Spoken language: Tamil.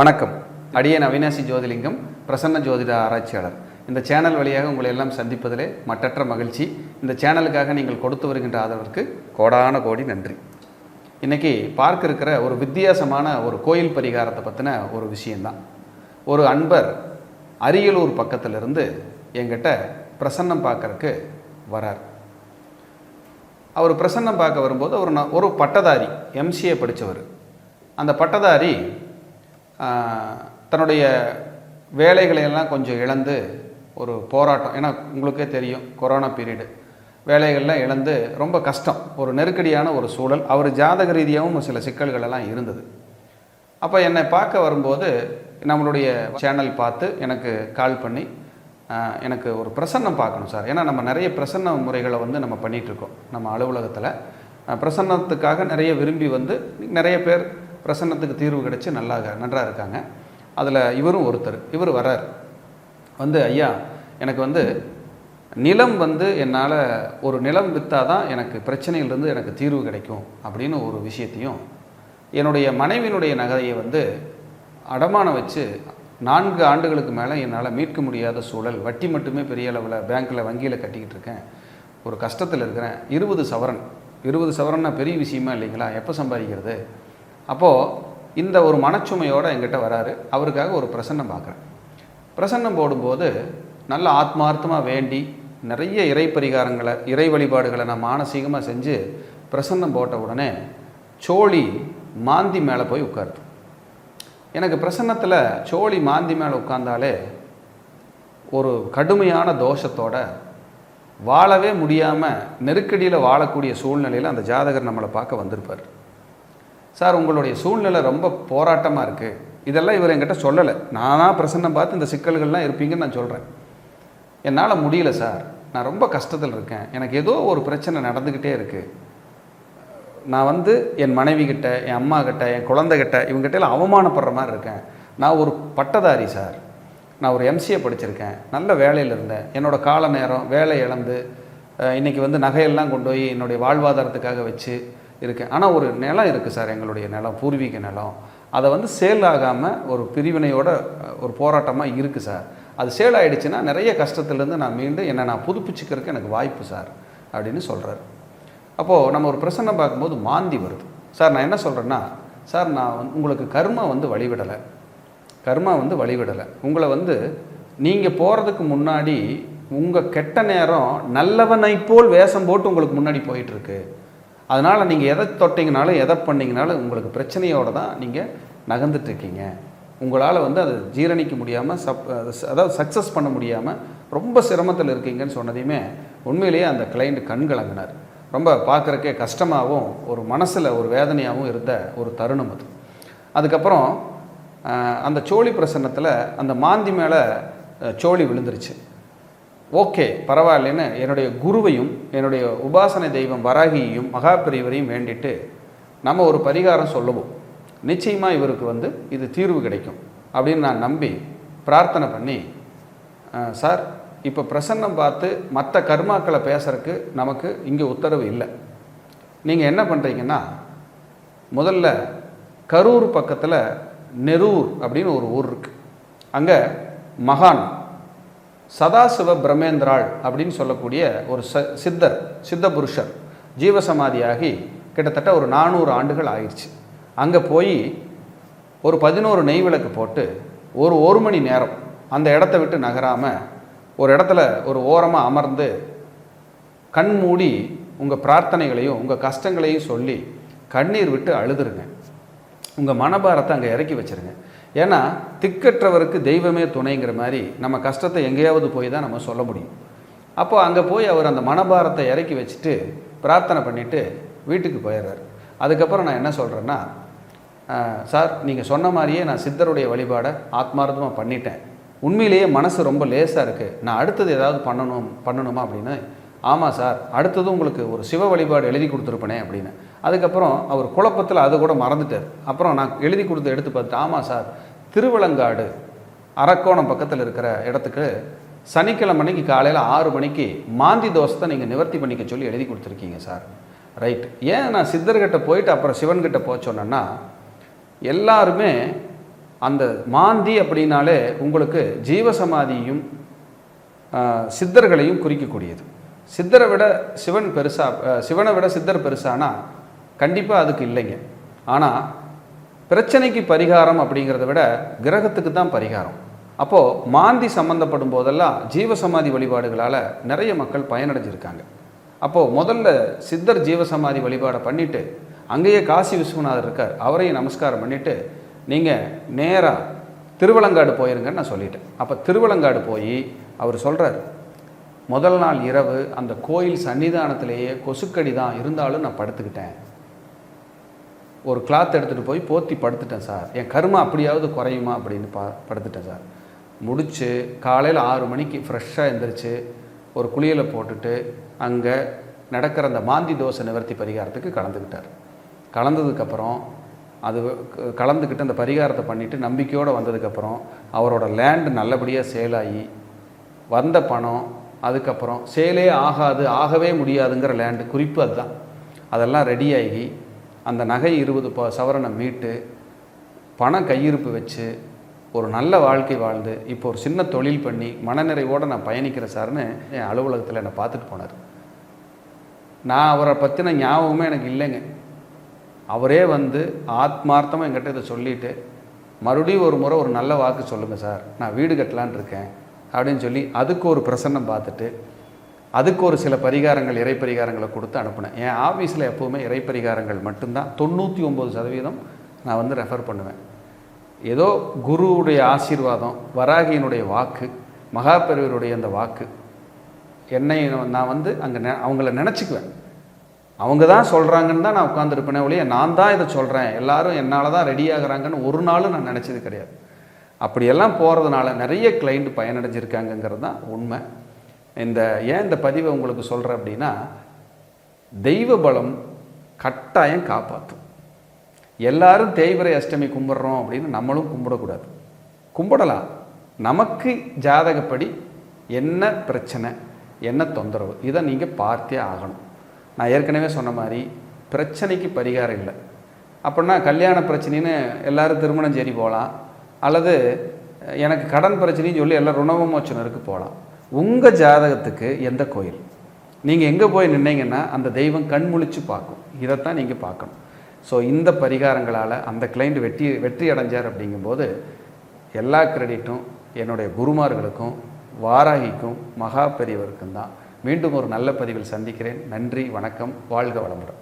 வணக்கம். அடியேன் அவினாசி ஜோதிலிங்கம், பிரசன்ன ஜோதிட ஆராய்ச்சியாளர். இந்த சேனல் வழியாக உங்களை எல்லாம் சந்திப்பதிலே மற்றற்ற மகிழ்ச்சி. இந்த சேனலுக்காக நீங்கள் கொடுத்து வருகின்ற ஆதரவிற்கு கோடான கோடி நன்றி. இன்றைக்கி பார்க்க இருக்கிற ஒரு வித்தியாசமான ஒரு கோயில் பரிகாரத்தை பற்றின ஒரு விஷயந்தான். ஒரு அன்பர் அரியலூர் பக்கத்திலிருந்து என்கிட்ட பிரசன்னம் பார்க்கறக்கு வரார். அவர் பிரசன்னம் பார்க்க வரும்போது ஒரு பட்டதாரி, எம்சிஏ படித்தவர். அந்த பட்டதாரி தன்னுடைய வேலைகளையெல்லாம் கொஞ்சம் இழந்து ஒரு போராட்டம், ஏன்னா உங்களுக்கே தெரியும் கொரோனா பீரியடு, வேலைகள்லாம் இழந்து ரொம்ப கஷ்டம், ஒரு நெருக்கடியான ஒரு சூழல். அவர் ஜாதக ரீதியாகவும் சில சிக்கல்கள் எல்லாம் இருந்தது. அப்போ என்னை பார்க்க வரும்போது நம்மளுடைய சேனல் பார்த்து எனக்கு கால் பண்ணி எனக்கு ஒரு பிரசன்னம் பார்க்கணும் சார். ஏன்னா நம்ம நிறைய பிரசன்ன முறைகளை நம்ம பண்ணிகிட்ருக்கோம். நம்ம அலுவலகத்தில் பிரசன்னத்துக்காக நிறைய விரும்பி நிறைய பேர் பிரசன்னத்துக்கு தீர்வு கிடைச்சி நன்றாக இருக்காங்க. அதில் இவரும் ஒருத்தர். இவர் வர்றார். ஐயா, எனக்கு நிலம் என்னால் ஒரு நிலம் விற்றா தான் எனக்கு பிரச்சனையிலிருந்து எனக்கு தீர்வு கிடைக்கும் அப்படின்னு ஒரு விஷயத்தையும், என்னுடைய மனைவியினுடைய நகையை அடமானம் வச்சு 4 ஆண்டுகளுக்கு மேலே என்னால் மீட்க முடியாத சூழல், வட்டி மட்டுமே பெரிய அளவில் பேங்க்கில் வங்கியில் கட்டிக்கிட்டு இருக்கேன், ஒரு கஷ்டத்தில் இருக்கிறேன், 20 சவரன்னா பெரிய விஷயமா இல்லைங்களா, எப்போ சம்பாதிக்கிறது? அப்போது இந்த ஒரு மனச்சுமையோடு என்கிட்ட வராரு. அவருக்காக ஒரு பிரசன்னம் பார்க்குறேன். பிரசன்னம் போடும்போது நல்ல ஆத்மார்த்தமாக வேண்டி நிறைய இறை பரிகாரங்களை, இறை வழிபாடுகளை நான் மானசீகமாக செஞ்சு பிரசன்னம் போட்ட உடனே சோழி மாந்தி மேலே போய் உட்காருது. எனக்கு பிரசன்னத்தில் சோழி மாந்தி மேலே உட்கார்ந்தாலே ஒரு கடுமையான தோஷத்தோட வாழவே முடியாமல் நெருக்கடியில் வாழக்கூடிய சூழ்நிலையில் அந்த ஜாதகர் நம்மளை பார்க்க வந்திருப்பார். சார், உங்களுடைய சூழ்நிலை ரொம்ப போராட்டமாக இருக்குது. இதெல்லாம் இவர் என்கிட்ட சொல்லலை. நானாக பிரசன்னம் பார்த்து இந்த சிக்கல்கள்லாம் இருப்பீங்கன்னு நான் சொல்கிறேன். என்னால் முடியல சார், நான் ரொம்ப கஷ்டத்தில் இருக்கேன், எனக்கு ஏதோ ஒரு பிரச்சனை நடந்துக்கிட்டே இருக்குது. நான் என் மனைவிக்கிட்ட, என் அம்மாக்கிட்ட, என் குழந்தைகிட்ட, இவங்ககிட்ட அவமானப்படுற மாதிரி இருக்கேன். நான் ஒரு பட்டதாரி சார், நான் ஒரு எம்சிஏ படிச்சிருக்கேன், நல்ல வேலையில் இருந்தேன், என்னோடய கால நேரம் வேலை இழந்து இன்றைக்கி நகையெல்லாம் கொண்டு போய் என்னுடைய வாழ்வாதாரத்துக்காக வச்சு இருக்கேன். ஆனால் ஒரு நிலம் இருக்குது சார், எங்களுடைய நிலம், பூர்வீக நிலம், அதை சேல் ஆகாமல் ஒரு பிரிவினையோட ஒரு போராட்டமாக இருக்குது சார். அது சேல் ஆகிடுச்சுன்னா நிறைய கஷ்டத்துலேருந்து நான் மீண்டும் என்னை நான் புதுப்பிச்சுக்கிறதுக்கு எனக்கு வாய்ப்பு சார் அப்படின்னு சொல்கிறார். அப்போது நம்ம ஒரு பிரசன்னம் பார்க்கும்போது மாந்தி வருது. சார், நான் என்ன சொல்கிறேன்னா, சார் நான் உங்களுக்கு கர்மா வழிவிடலை, வழிவிடலை. உங்களை நீங்கள் போகிறதுக்கு முன்னாடி உங்கள் கெட்ட நேரம் நல்லவனை போல் வேஷம் போட்டு உங்களுக்கு முன்னாடி போயிட்டுருக்கு. அதனால் நீங்கள் எதை தொட்டிங்கனாலும் எதை பண்ணிங்கனாலும் உங்களுக்கு பிரச்சனையோடு தான் நீங்கள் நகர்ந்துட்டுருக்கீங்க. உங்களால் அதை ஜீரணிக்க முடியாமல் அதாவது சக்ஸஸ் பண்ண முடியாமல் ரொம்ப சிரமத்தில் இருக்கீங்கன்னு சொன்னதையுமே உண்மையிலேயே அந்த கிளைண்ட் கண் கலங்கினார். ரொம்ப பார்க்குறக்கே கஷ்டமாகவும் ஒரு மனசில் ஒரு வேதனையாகவும் இருந்த ஒரு தருணம் அது. அதுக்கப்புறம் அந்த சோழி பிரசன்னத்தில் அந்த மாந்தி மேலே சோழி விழுந்துருச்சு. ஓகே, பரவாயில்லைன்னு என்னுடைய குருவையும் என்னுடைய உபாசனை தெய்வம் வராகியையும் மகாபிரிவரையும் வேண்டிட்டு நம்ம ஒரு பரிகாரம் சொல்லுவோம், நிச்சயமாக இவருக்கு இது தீர்வு கிடைக்கும் அப்படின்னு நான் நம்பி பிரார்த்தனை பண்ணி, சார் இப்போ பிரசன்னம் பார்த்து மற்ற கர்மாக்களை பேசுறதுக்கு நமக்கு இங்கே உத்தரவு இல்லை. நீங்கள் என்ன பண்ணுறீங்கன்னா, முதல்ல கரூர் பக்கத்தில் நெரூர் அப்படின்னு ஒரு ஊர் இருக்குது. அங்கே மகான் சதாசிவ பிரமேந்திராள் அப்படின்னு சொல்லக்கூடிய ஒரு சித்த புருஷர் ஜீவசமாதியாகி கிட்டத்தட்ட ஒரு 400 ஆண்டுகள் ஆயிடுச்சு. அங்கே போய் ஒரு 11 நெய் விளக்கு போட்டு ஒரு மணி நேரம் அந்த இடத்த விட்டு நகராமல் ஒரு இடத்துல ஒரு ஓரமாக அமர்ந்து கண் மூடி உங்கள் பிரார்த்தனைகளையும் உங்கள் கஷ்டங்களையும் சொல்லி கண்ணீர் விட்டு அழுதுருங்க. உங்கள் மனபாரத்தை அங்கே இறக்கி வச்சுருங்க. ஏன்னா திக்கற்றவருக்கு தெய்வமே துணைங்கிற மாதிரி நம்ம கஷ்டத்தை எங்கேயாவது போய் தான் நம்ம சொல்ல முடியும். அப்போது அங்கே போய் அவர் அந்த மனபாரத்தை இறக்கி வச்சுட்டு பிரார்த்தனை பண்ணிவிட்டு வீட்டுக்கு போயிடுறார். அதுக்கப்புறம் நான் என்ன சொல்கிறேன்னா, சார் நீங்கள் சொன்ன மாதிரியே நான் சித்தருடைய வழிபாடை ஆத்மார்த்தமாக பண்ணிட்டேன், உண்மையிலேயே மனசு ரொம்ப லேசாக இருக்குது, நான் அடுத்தது ஏதாவது பண்ணணுமா அப்படின்னு. ஆமாம் சார், அடுத்தது உங்களுக்கு ஒரு சிவ வழிபாடு எழுதி கொடுத்துருப்பனே அப்படின்னு. அதுக்கப்புறம் அவர் குழப்பத்தில் அது கூட மறந்துட்டார். அப்புறம் நான் எழுதி கொடுத்து எடுத்து பார்த்துட்டு, ஆமாம் சார், திருவிளங்காடு அரக்கோணம் பக்கத்தில் இருக்கிற இடத்துக்கு சனிக்கிழமை அன்னைக்கு காலையில் 6 மணிக்கு மாந்தி தோஷத்தை நீங்கள் நிவர்த்தி பண்ணிக்க சொல்லி எழுதி கொடுத்துருக்கீங்க சார். ரைட். ஏன் நான் சித்தர்கிட்ட போயிட்டு அப்புறம் சிவன்கிட்ட போச்சோன்னா, எல்லாருமே அந்த மாந்தி அப்படின்னாலே உங்களுக்கு ஜீவசமாதியும் சித்தர்களையும் குறிக்கக்கூடியது. சித்தரை விட சிவன் பெருசா, சிவனை விட சித்தர் பெருசானா கண்டிப்பாக அதுக்கு இல்லைங்க. ஆனால் பிரச்சனைக்கு பரிகாரம் அப்படிங்கிறத விட கிரகத்துக்கு தான் பரிகாரம். அப்போது மாந்தி சம்மந்தப்படும் போதெல்லாம் ஜீவசமாதி வழிபாடுகளால் நிறைய மக்கள் பயனடைஞ்சிருக்காங்க. அப்போது முதல்ல சித்தர் ஜீவசமாதி வழிபாடை பண்ணிவிட்டு அங்கேயே காசி விஸ்வநாதர் இருக்கார், அவரையும் நமஸ்காரம் பண்ணிவிட்டு நீங்கள் நேராக திருவலங்காடு போயிருங்கன்னு நான் சொல்லிட்டேன். அப்போ திருவலங்காடு போய் அவர் சொல்கிறார், முதல் நாள் இரவு அந்த கோயில் சன்னிதானத்திலேயே கொசுக்கடி தான் இருந்தாலும் நான் படுத்துக்கிட்டேன். ஒரு கிளாத் எடுத்துகிட்டு போய் போத்தி படுத்துட்டேன் சார், என் கர்மா அப்படியாவது குறையுமா அப்படின்னு படுத்துட்டேன் சார். முடித்து காலையில் 6 மணிக்கு ஃப்ரெஷ்ஷாக எழுந்திரிச்சு ஒரு குளியலை போட்டுட்டு அங்கே நடக்கிற அந்த மாந்தி தோசை நிவர்த்தி பரிகாரத்துக்கு கலந்துக்கிட்டார். கலந்ததுக்கப்புறம் கலந்துக்கிட்டு அந்த பரிகாரத்தை பண்ணிவிட்டு நம்பிக்கையோடு வந்ததுக்கப்புறம் அவரோட லேண்டு நல்லபடியாக சேலாகி வந்த பணம், அதுக்கப்புறம் சேலே ஆகாது, ஆகவே முடியாதுங்கிற லேண்டு குறிப்பு அதுதான், அதெல்லாம் ரெடியாகி அந்த நகை 20 சவரனை மீட்டு பணம் கையிருப்பு வச்சு ஒரு நல்ல வாழ்க்கை வாழ்ந்து இப்போ ஒரு சின்ன தொழில் பண்ணி மனநிறைவோடு நான் பயணிக்கிறேன் சார்னு என் அலுவலகத்தில் என்னை பார்த்துட்டு போனார். நான் அவரை பற்றின ஞாபகமே எனக்கு இல்லைங்க. அவரே வந்து ஆத்மார்த்தமாக என்கிட்ட இதை சொல்லிவிட்டு மறுபடியும் ஒரு முறை ஒரு நல்ல வாக்கு சொல்லுங்கள் சார், நான் வீடு கட்டலான் இருக்கேன் அப்படின்னு சொல்லி அதுக்கு ஒரு பிரசன்னம் பார்த்துட்டு அதுக்கு ஒரு சில பரிகாரங்கள், இறை பரிகாரங்களை கொடுத்து அனுப்புனேன். என் ஆஃபீஸில் எப்போவுமே இறை பரிகாரங்கள் மட்டும்தான் 99% நான் வந்து ரெஃபர் பண்ணுவேன். ஏதோ குருவுடைய ஆசீர்வாதம், வராகியினுடைய வாக்கு, மகாபெரிவருடைய அந்த வாக்கு என்னை நான் வந்து அங்கே அவங்கள நினச்சிக்குவேன். அவங்க தான் சொல்கிறாங்கன்னு தான் நான் உட்காந்துருப்பேனே ஒழிய நான் தான் இதை சொல்கிறேன், எல்லாரும் என்னால் தான் ரெடி ஆகிறாங்கன்னு ஒரு நாளும் நான் நினச்சது கிடையாது. அப்படியெல்லாம் போகிறதுனால நிறைய கிளைண்ட் பயனடைஞ்சிருக்காங்கங்கிறது தான் உண்மை. ஏன் இந்த பதிவை உங்களுக்கு சொல்கிறேன் அப்படின்னா, தெய்வ பலம் கட்டாயம் காப்பாற்றும். எல்லாரும் தேய்பிறை அஷ்டமி கும்பிட்றோம் அப்படின்னு நம்மளும் கும்பிடக்கூடாது. கும்பிடலாம், நமக்கு ஜாதகப்படி என்ன பிரச்சனை, என்ன தொந்தரவு, இதை நீங்கள் பார்த்தே ஆகணும். நான் ஏற்கனவே சொன்ன மாதிரி பிரச்சனைக்கு பரிகாரம் இல்லை. அப்படின்னா கல்யாண பிரச்சனைன்னு எல்லோரும் திருமணம் சரி போகலாம், அல்லது எனக்கு கடன் பிரச்சனைன்னு சொல்லி எல்லாம் ருணவமோச்சனருக்கு போகலாம். உங்கள் ஜாதகத்துக்கு எந்த கோயில், நீங்கள் எங்கே போய் நின்னீங்கன்னா அந்த தெய்வம் கண்முழிச்சு பார்க்கும். இதைத்தான் நீங்கள் பார்க்கணும். ஸோ இந்த பரிகாரங்களால் அந்த கிளைண்ட் வெற்றி அடைஞ்சார். அப்படிங்கும்போது எல்லா கிரெடிட்டும் என்னுடைய குருமார்களுக்கும் வாராகிக்கும் மகா பெரியவருக்கும் தான். மீண்டும் ஒரு நல்ல பதிவில் சந்திக்கிறேன். நன்றி, வணக்கம், வாழ்க வளமுடன்.